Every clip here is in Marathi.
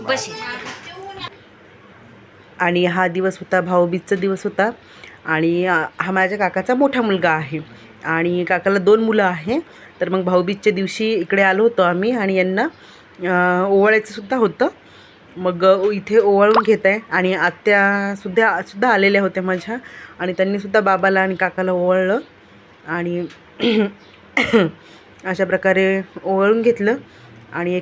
बस. आणि हा दिवस होता भाऊबीजचा दिवस होता. आणि हा माझ्या काकाचा मोठा मुलगा आहे आणि काकाला 2 मुलं आहे. तर मग भाऊबीजच्या दिवशी इकडे आलो होतो आम्ही आणि यांना ओवाळायचं सुद्धा होतं. मग इथे ओवाळून घेत आहे आणि आत्यासुद्धा आलेल्या होत्या माझ्या आणि त्यांनीसुद्धा बाबाला आणि काकाला ओवाळलं आणि अशा प्रकारे ओवाळून घेतलं. आणि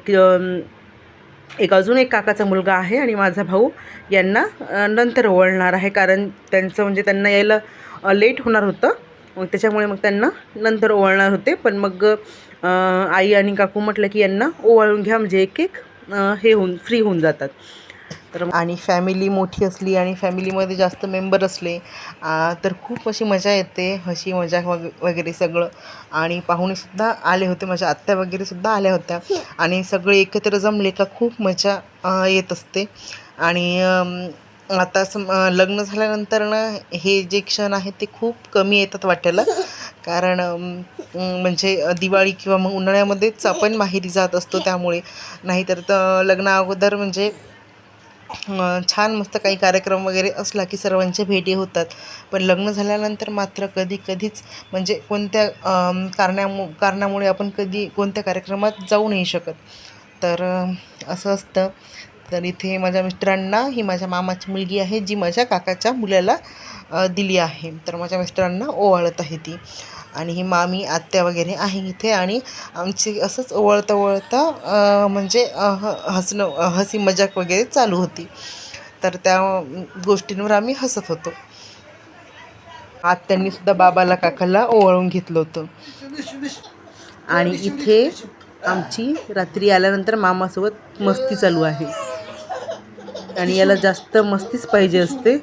एक अजून एक काकाचा मुलगा आहे आणि माझा भाऊ यांना नंतर ओवाळणार आहे, कारण त्यांचं म्हणजे त्यांना यायला लेट होणार होतं. मग त्याच्यामुळे मग त्यांना नंतर ओवाळणार होते. पण मग आई आणि काकू म्हटलं की यांना ओवाळून घ्या, म्हणजे एक एक हे फ्री होऊन जातात. तर आणि फॅमिली मोठी असली आणि फॅमिलीमध्ये जास्त मेंबर असले तर खूप अशी मजा येते, हसी मजाक वगैरे सगळं. आणि पाहुणेसुद्धा आले होते, माझ्या आत्या वगैरेसुद्धा आल्या होत्या आणि सगळे एकत्र जमले का खूप मजा येत असते. आणि आता लग्न झाल्यानंतर ना हे जे क्षण आहेत ते खूप कमी येतात वाटायला, कारण म्हणजे दिवाळी किंवा मग उन्हाळ्यामध्येच आपण माहेरी जात असतो त्यामुळे. नाहीतर तर लग्ना अगोदर म्हणजे छान मस्त काही कार्यक्रम वगैरे असला की सर्वांच्या भेटी होतात. पण लग्न झाल्यानंतर मात्र कधीच म्हणजे कोणत्या कारणामुळे आपण कधी कोणत्या कार्यक्रमात जाऊ नाही शकत. तर असं असतं. तर इथे माझ्या मिस्टरांना ही माझ्या मामाची मुलगी आहे जी माझ्या काकाच्या मुलाला दिली आहे. तर माझ्या मिस्टरांना ओवाळत आहे ती. आणि ही मामी आत्या वगैरे आहे इथे आणि आमची असंच ओवाळता म्हणजे हसी मजाक वगैरे चालू होती. तर त्या गोष्टींवर आम्ही हसत होतो. आत्यांनीसुद्धा बाबाला काकाला ओवाळून घेतलं होतं. आणि इथे आमची रात्री आल्यानंतर मामासोबत मस्ती चालू आहे आणि याला जास्त मस्तीच पाहिजे असते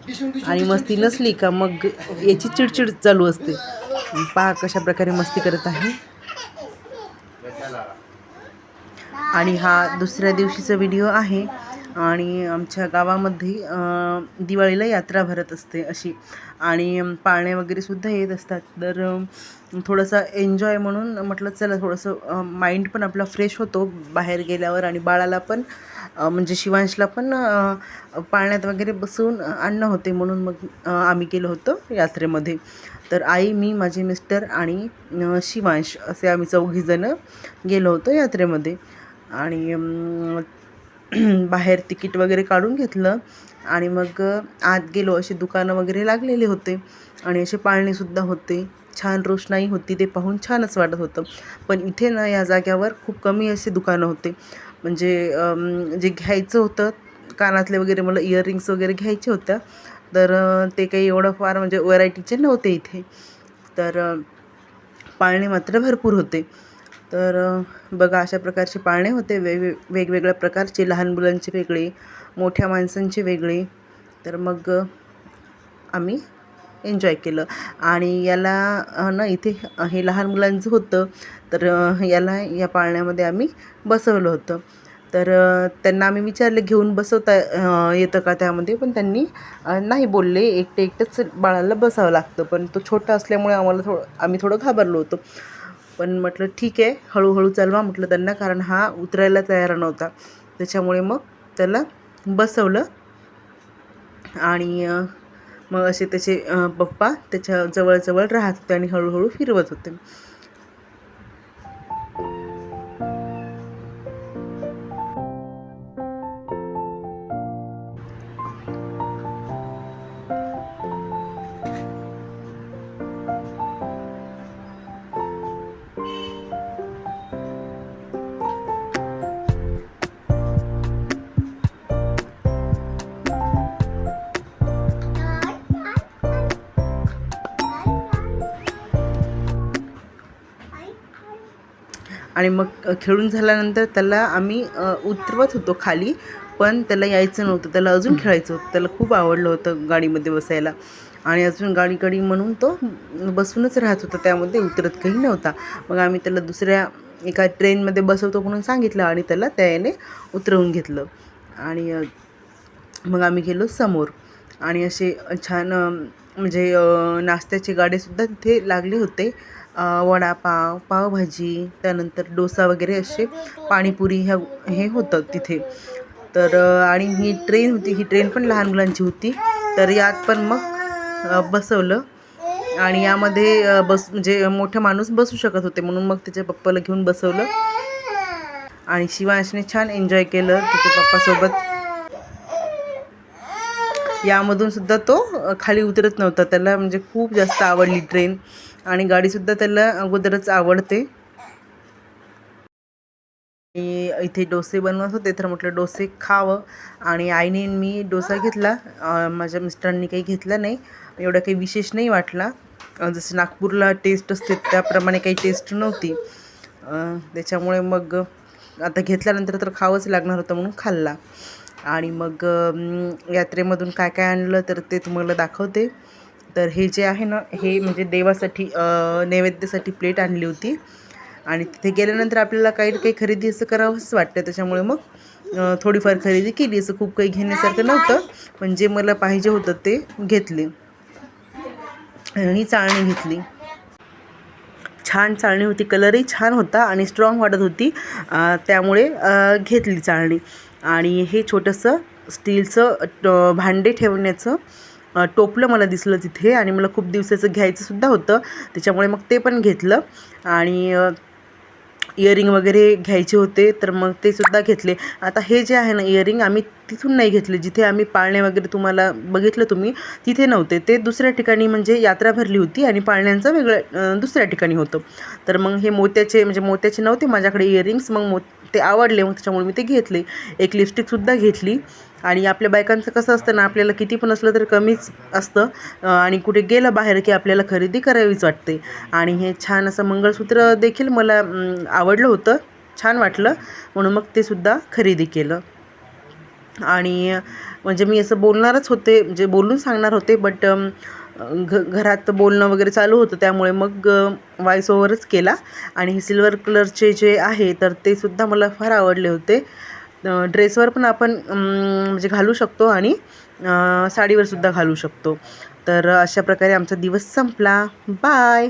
आणि मस्ती नसली का मग याची चिडचिड चालू असते. पहा कशा प्रकारे मस्ती करत आहे. आणि हा दुसऱ्या दिवशीचा व्हिडिओ आहे. आणि आमच्या गावामध्ये दिवाळीला यात्रा भरत असते अशी, आणि पाळणे वगैरेसुद्धा येत असतात. तर थोडंसं एन्जॉय म्हणून म्हटलं चला थोडंसं माइंड पण आपला फ्रेश होतो बाहेर गेल्यावर, आणि बाळाला पण म्हणजे शिवांशला पण पाळण्यात वगैरे बसवून आणणं होते, म्हणून मग आम्ही गेलो होतो यात्रेमध्ये. तर आई, मी, माझे मिस्टर आणि शिवांश असे आम्ही 4घीजणं गेलो होतो यात्रेमध्ये. आणि बाहेर तिकीट वगैरे काढून घेतलं आणि मग आत गेलो. अशी दुकानं वगैरे लागलेले होते आणि असे पाळणेसुद्धा होते. छान रोषणाई होती, ते पाहून छानच वाटत होतं. पण इथे ना या जाग्यावर खूप कमी असे दुकानं होते. म्हणजे जे घ्यायचं होतं कानातले वगैरे, मला इयरिंग्स वगैरे घ्यायच्या होत्या, तर ते काही एवढं फार म्हणजे व्हरायटीचे नव्हते इथे. तर पाळणे मात्र भरपूर होते. तर बघा अशा प्रकारचे पाळणे होते, वेगवेगळ्या प्रकारचे, लहान मुलांचे वेगळे, मोठ्या माणसांचे वेगळे. तर मग आम्ही एन्जॉय केलं. आणि याला ना इथे हे लहान मुलांचं होतं, तर याला या पाळण्यामध्ये आम्ही बसवलं होतं. तर त्यांना आम्ही विचारलं घेऊन बसवता येतं का त्यामध्ये, पण त्यांनी नाही बोलले, एकटंच बाळाला बसावं लागतं. पण तो छोटा असल्यामुळे आम्ही थोडं घाबरलो होतो. पण म्हटलं ठीक आहे, हळूहळू चालवा म्हटलं त्यांना, कारण हा उतरायला तयार नव्हता. त्याच्यामुळे मग त्याला बसवलं आणि मग असे त्याचे पप्पा त्याच्या जवळ राहत होते आणि हळूहळू फिरवत होते. आणि मग खेळून झाल्यानंतर त्याला आम्ही उतरवत होतो खाली, पण त्याला यायचं नव्हतं, त्याला अजून खेळायचं होतं. त्याला खूप आवडलं होतं गाडीमध्ये बसायला आणि अजून गाडी म्हणून तो बसूनच राहत होता, त्यामध्ये उतरत काही नव्हता. मग आम्ही त्याला दुसऱ्या एका ट्रेनमध्ये बसवतो म्हणून सांगितलं आणि त्याला त्याने उतरवून घेतलं. आणि मग आम्ही गेलो समोर आणि असे छान म्हणजे नाश्त्याचे गाडेसुद्धा तिथे लागले होते. वडापाव, पावभाजी, त्यानंतर डोसा वगैरे असे पाणीपुरी हे होतं तिथे. तर आणि ही ट्रेन होती, ही ट्रेन पण लहान मुलांची होती. तर यात पण मग बसवलं आणि यामध्ये म्हणजे मोठे माणूस बसू शकत होते, म्हणून मग त्याच्या पप्पाला घेऊन बसवलं आणि शिवांशने छान एन्जॉय केलं त्याच्या पप्पासोबत. यामधून सुद्धा तो खाली उतरत नव्हता, त्याला म्हणजे खूप जास्त आवडली ट्रेन आणि गाडीसुद्धा त्याला अगोदरच आवडते. इथे डोसे बनवत होते तर म्हटलं डोसे खावं आणि आईने मी डोसा घेतला. माझ्या मिस्टरांनी काही घेतला नाही, एवढा काही विशेष नाही वाटला. जसं नागपूरला टेस्ट असते त्याप्रमाणे काही टेस्ट नव्हती. त्याच्यामुळे मग आता घेतल्यानंतर तर खावंच लागणार होतं म्हणून खाल्ला. आणि मग यात्रेमधून काय काय आणलं तर ते तुम्हाला दाखवते. तर हे जे आहे ना, हे म्हणजे देवासाठी नैवेद्यासाठी प्लेट आणली होती आणि तिथे गेल्यानंतर आपल्याला काही ना काही खरेदी असं करावंच वाटतं. त्याच्यामुळे मग थोडीफार खरेदी केली. असं खूप काही घेण्यासारखं नव्हतं, पण जे मला पाहिजे होतं ते घेतले. ही चाळणी घेतली, छान चाळणी होती, कलरही छान होता आणि स्ट्रॉंग वाटत होती, त्यामुळे घेतली चाळणी. आणि हे छोटंसं स्टीलचं भांडे ठेवण्याचं टोपलं मला दिसलं तिथे आणि मला खूप दिवसाचं घ्यायचंसुद्धा होतं, त्याच्यामुळे मग ते पण घेतलं. आणि इयरिंग वगैरे घ्यायचे होते तर मग ते सुद्धा घेतले. आता हे जे आहे ना इयरिंग, आम्ही तिथून नाही घेतले, जिथे आम्ही पाळणे वगैरे तुम्हाला बघितलं तुम्ही तिथे नव्हते, ते दुसऱ्या ठिकाणी म्हणजे यात्रा भरली होती आणि पाळण्यांचं वेगळं दुसऱ्या ठिकाणी होतं. तर मग हे मोत्याचे नव्हते माझ्याकडे इयरिंग्स, मग ते आवडले, मग त्याच्यामुळे मी ते घेतले. एक लिपस्टिकसुद्धा घेतली. आणि आपल्या बायकांचं कसं असतं ना, आपल्याला किती पण असलं तर कमीच असतं आणि कुठे गेलं बाहेर की आपल्याला खरेदी करावीच वाटते. आणि हे छान असं मंगळसूत्र देखील मला आवडलं होतं, छान वाटलं, म्हणून मग ते सुद्धा खरेदी केलं. आणि म्हणजे मी असं बोलणारच होते, म्हणजे बोलून सांगणार होते, बट घरात बोलणं वगैरे चालू होतं, त्यामुळे मग व्हॉइस ओव्हरच केला. आणि हे सिल्वर कलरचे जे आहे तर ते सुद्धा मला फार आवडले होते. ड्रेसवर पण आपण म्हणजे घालू शकतो आणि साडीवरसुद्धा घालू शकतो. तर अशा प्रकारे आमचा दिवस संपला. बाय.